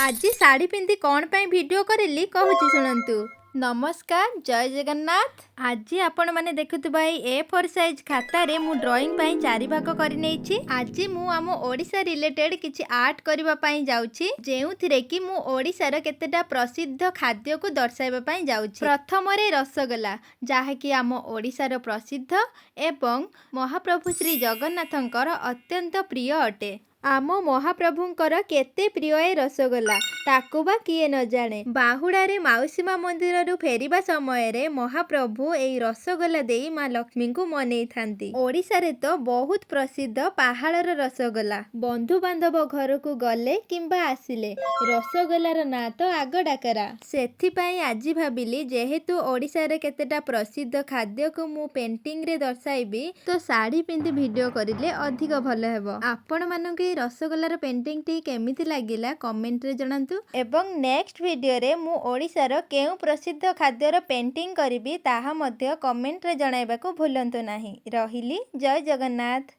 आज शाढ़ी पिंधि कौन पाई वीडियो करिली कहूची शुणंतु। नमस्कार, जय जगन्नाथ। आज आपण माने देखुथुबा A4 साइज खाता रे मु ड्राइंग पाई चारि भाग करि नेछि। आज मु आम ओडिसा रिलेटेड किछि आर्ट करबा पाई जाउछि, जेउथिरे कि मु ओडिसार केतेटा प्रसिद्ध खाद्य को दर्शाइबा पाई जाउछि। प्रथम रे रसगोला, जाहा कि आम ओडिसार प्रसिद्ध एवं महाप्रभु श्री जगन्नाथंकर अत्यंत प्रिय अटे। आम महाप्रभुंकर केते प्रिय ए रसगोला ताकू बा किए न जाने। बाहुड़ारे माउसीमा मंदिर रु फेरिबा समय रे महाप्रभु एई रसगोला देई माँ लक्ष्मी को मनेई थांती। ओडिसा रे तो बहुत प्रसिद्ध पहाड़र रसगोला। बंधु बांधव घर को गले किंबा आसिले रसगोलार ना तो आग डाकरा। सेथि पई आज भाबिली जेहेतु ओडिसा रे केतेटा प्रसिद्ध खाद्य को मु पेंटिंग रे दर्शाइबी, तो साड़ी पिंधि वीडियो करिले अधिक भलो हेबो। आपण मानके रसगोलार पेंटिंग टी केमिति लागिला कमेंट रे जणांतु। एवं नेक्स्ट वीडियो रे मु ओडिसार केउ प्रसिद्ध खाद्यर पेंटिंग करिबी ताहा मध्य कमेंट रे जणाइबाकू भूलंतु नाही। रहिली, जय जगन्नाथ।